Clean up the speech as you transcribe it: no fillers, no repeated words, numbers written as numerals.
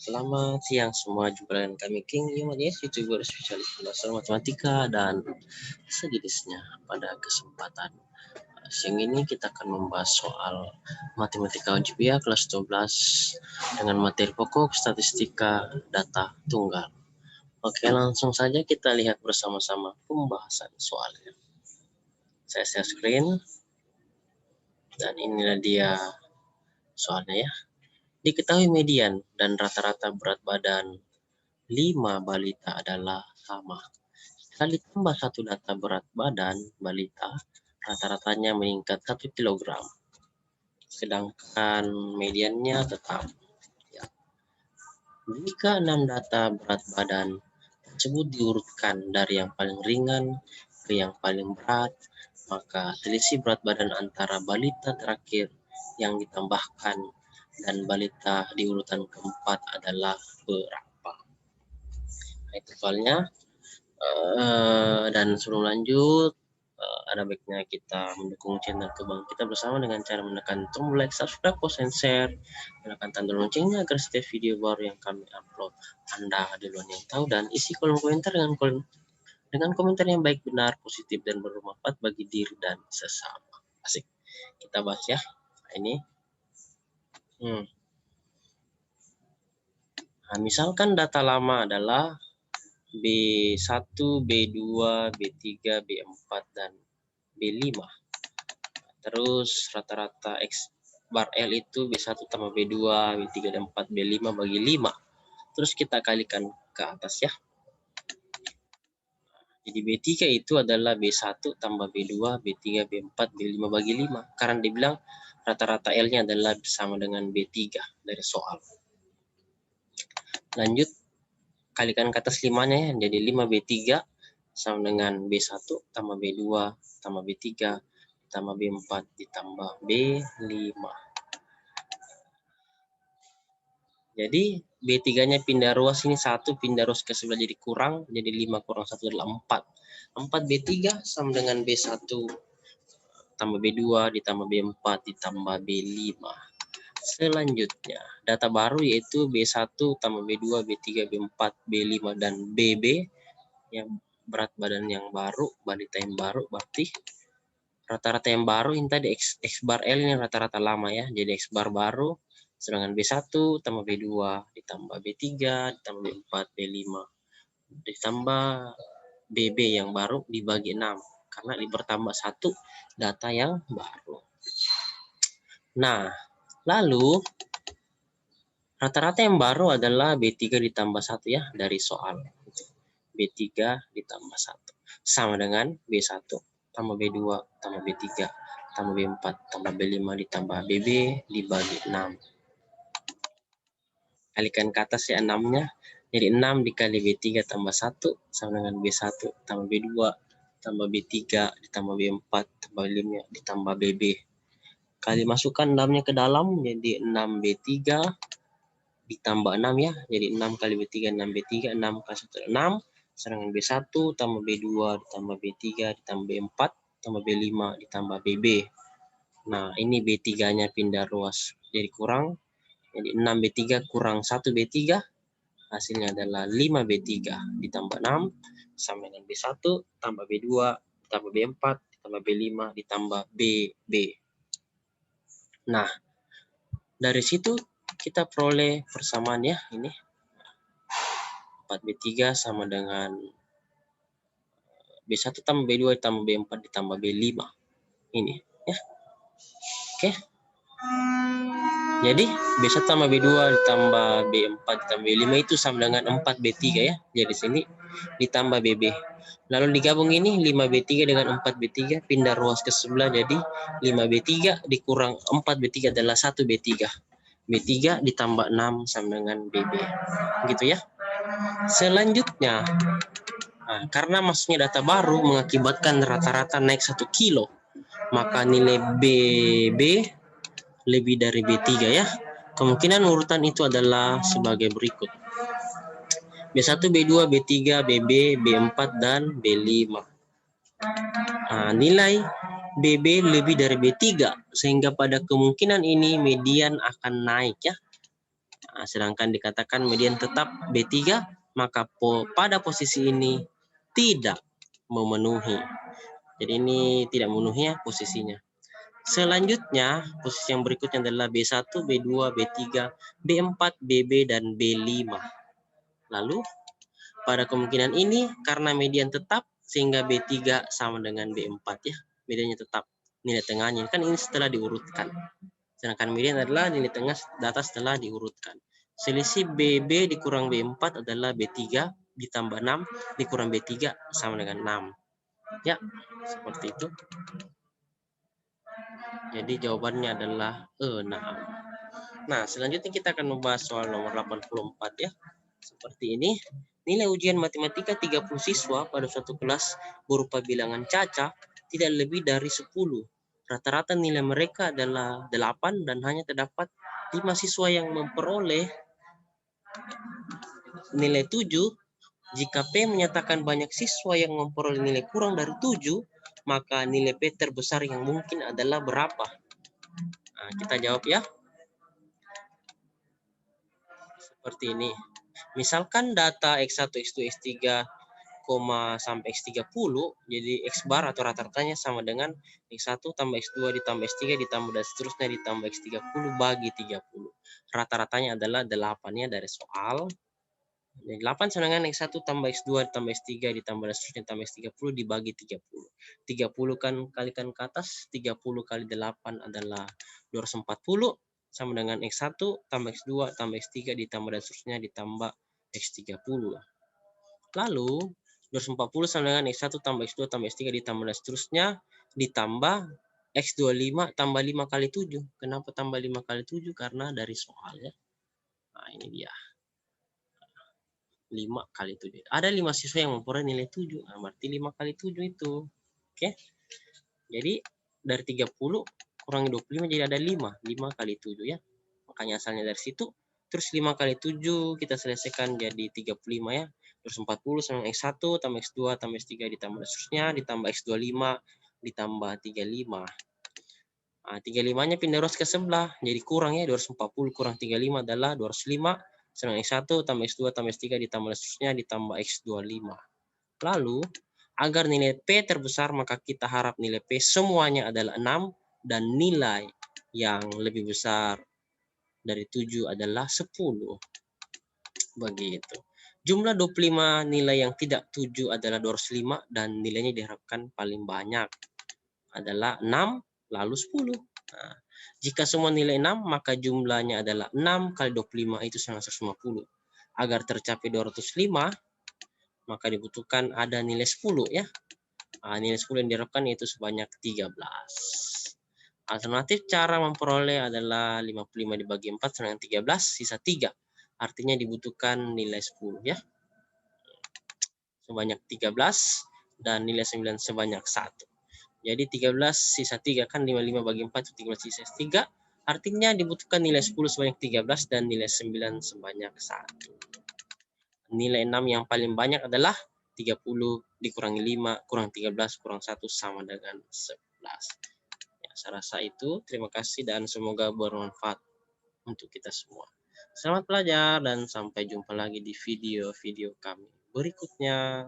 Selamat siang semua, jumpa dengan kami King Yumadis, YouTuber spesialis dasar matematika dan sejenisnya. Pada kesempatan siang ini kita akan membahas soal matematika algebra kelas 12 dengan materi pokok statistika data tunggal. Oke, langsung saja kita lihat bersama-sama pembahasan soalnya. Saya share screen dan inilah dia soalnya ya. Diketahui median dan rata-rata berat badan 5 balita adalah sama. Kali tambah satu data berat badan balita, rata-ratanya meningkat 1 kg. Sedangkan mediannya tetap. Ya. Jika 6 data berat badan tersebut diurutkan dari yang paling ringan ke yang paling berat, maka selisih berat badan antara balita terakhir yang ditambahkan dan balita di urutan keempat adalah berapa? Nah, itu soalnya. Dan sebelum lanjut, ada baiknya kita mendukung channel Kebang kita bersama dengan cara menekan tombol like, subscribe, post, and share, menekan tanda loncengnya agar setiap video baru yang kami upload Anda duluan yang tahu, dan isi kolom komentar dengan komentar yang baik, benar, positif, dan bermanfaat bagi diri dan sesama. Asik, kita bahas ya. Nah, ini Nah, misalkan data lama adalah B1, B2, B3, B4, dan B5. Terus rata-rata X bar L itu B1 tambah B2, B3, dan 4, B5 bagi 5. Terus kita kalikan ke atas ya. Jadi B3 itu adalah B1 tambah B2, B3, B4, B5 bagi 5. Karena dibilang rata-rata L-nya adalah sama dengan B3 dari soal. Lanjut, kalikan ke atas 5-nya ya. Jadi 5B3 sama dengan B1 tambah B2 tambah B3 tambah B4 ditambah B5. Jadi B3-nya pindah ruas, ini 1 pindah ruas ke sebelah jadi kurang, jadi 5 kurang 1 adalah 4. 4B3 sama dengan B1 tambah B2 ditambah B4 ditambah B5. Selanjutnya, data baru yaitu B1 tambah B2, B3, B4, B5, dan BB yang berat badan yang baru, balita yang baru, berarti rata-rata yang baru ini tadi X bar L ini rata-rata lama ya, jadi X bar baru, sedangkan B1 tambah B2 ditambah B3 ditambah B4, B5 ditambah BB yang baru dibagi 6 karena bertambah 1 data yang baru. Nah, lalu rata-rata yang baru adalah B3 ditambah 1 ya, dari soal. B3 ditambah 1 sama dengan B1 tambah B2 tambah B3 tambah B4 tambah B5 ditambah BB dibagi 6. Kalikan ke atas ya 6-nya. Jadi 6 dikali B3 tambah 1 sama dengan B1 tambah B2 tambah B3 ditambah B4 tambah B5 ditambah BB. Kali masukkan 6-nya ke dalam jadi 6B3 ditambah 6 ya. Jadi 6 kali B3 6B3, 6 kali 1 6. Sedangkan B1 tambah B2 ditambah B3 ditambah B4 tambah B5 ditambah BB. Nah, ini B3-nya pindah ruas jadi kurang. Jadi 6B3 kurang 1B3 hasilnya adalah 5B3 ditambah 6 sama dengan B1 tambah B2 ditambah B4 ditambah B5 ditambah BB. Nah, dari situ kita peroleh persamaan ya, ini 4B3 sama dengan B1 tambah B2 ditambah B4 ditambah B5. Ini ya. Oke. Jadi B1 tambah B2 ditambah B4 ditambah B5 itu sama dengan 4B3 ya. Jadi sini ditambah BB. Lalu digabung ini 5B3 dengan 4B3 pindah ruas ke sebelah, jadi 5B3 dikurang 4B3 adalah 1B3. B3 ditambah 6 sama dengan BB. Gitu ya. Selanjutnya, nah, karena masuknya data baru mengakibatkan rata-rata naik 1 kilo, maka nilai BB lebih dari B3 ya. Kemungkinan urutan itu adalah sebagai berikut. B1, B2, B3, BB, B4, dan B5. Nah, nilai BB lebih dari B3, sehingga pada kemungkinan ini median akan naik ya. Nah, sedangkan dikatakan median tetap B3, maka pada posisi ini tidak memenuhi. Jadi ini tidak memenuhi ya posisinya. Selanjutnya, posisi yang berikutnya adalah B1, B2, B3, B4, BB, dan B5. Lalu, pada kemungkinan ini, karena median tetap, sehingga B3 sama dengan B4 ya. Mediannya tetap, nilai tengahnya. Kan ini setelah diurutkan. Sedangkan median adalah nilai tengah data setelah diurutkan. Selisih BB dikurang B4 adalah B3 ditambah 6 dikurang B3 sama dengan 6. Ya, seperti itu. Jadi jawabannya adalah E6. Nah, selanjutnya kita akan membahas soal nomor 84 ya. Seperti ini. Nilai ujian matematika 30 siswa pada suatu kelas berupa bilangan caca tidak lebih dari 10. Rata-rata nilai mereka adalah 8 dan hanya terdapat 5 siswa yang memperoleh nilai 7. Jika P menyatakan banyak siswa yang memperoleh nilai kurang dari 7, maka nilai P terbesar yang mungkin adalah berapa? Nah, kita jawab ya. Seperti ini. Misalkan data X1, X2, X3, sampai X30, jadi X bar atau rata-ratanya sama dengan X1 tambah X2 ditambah X3 ditambah dan seterusnya ditambah X30 bagi 30. Rata-ratanya adalah 8-nya dari soal. Jadi 8 sama dengan X1 tambah X2 ditambah X3 ditambah dan seterusnya ditambah X30 dibagi 30. 30 kan kalikan ke atas, 30 kali 8 adalah 240 sama dengan X1 tambah X2 tambah X3 ditambah dan seterusnya ditambah X30. Lalu 240 sama dengan X1 tambah X2 tambah X3 ditambah dan seterusnya ditambah X25 tambah 5 kali 7. Kenapa tambah 5 kali 7? Karena dari soal ya. Nah, ini dia. 5 kali 7. Ada 5 siswa yang memperoleh nilai 7. Nah, berarti 5 kali 7 itu. Oke. Jadi dari 30 kurangi 25 jadi ada 5. 5 kali 7 ya. Makanya asalnya dari situ. Terus 5 kali 7 kita selesaikan jadi 35 ya. Terus 40 sama X1 tambah X2 tambah X3 ditambah seterusnya ditambah X25 ditambah 35. Nah, 35-nya pindah ruas ke sebelah. Jadi kurang ya. 240 kurang 35 adalah 205. Sama X1 tambah X2 tambah X3 ditambah seterusnya ditambah X25. Lalu, agar nilai P terbesar, maka kita harap nilai P semuanya adalah 6 dan nilai yang lebih besar dari 7 adalah 10. Begitu. Jumlah 25 nilai yang tidak 7 adalah 205 dan nilainya diharapkan paling banyak adalah 6 lalu 10. Nah, jika semua nilai 6 maka jumlahnya adalah 6 kali 25 itu sama 150. Agar tercapai 205 maka dibutuhkan ada nilai 10 ya. Nah, nilai 10 yang diharapkan yaitu sebanyak 13. Alternatif cara memperoleh adalah 55 dibagi 4 sama dengan 13 sisa 3. Artinya dibutuhkan nilai 10 ya. Sebanyak 13 dan nilai 9 sebanyak 1. Jadi 13 sisa 3 kan 55 bagi 4 itu 13 sisa 3. Artinya dibutuhkan nilai 10 sebanyak 13 dan nilai 9 sebanyak 1. Nilai 6 yang paling banyak adalah 30 dikurangi 5 kurang 13 kurang 1 sama dengan 11. Ya, saya rasa itu. Terima kasih dan semoga bermanfaat untuk kita semua. Selamat belajar dan sampai jumpa lagi di video-video kami berikutnya.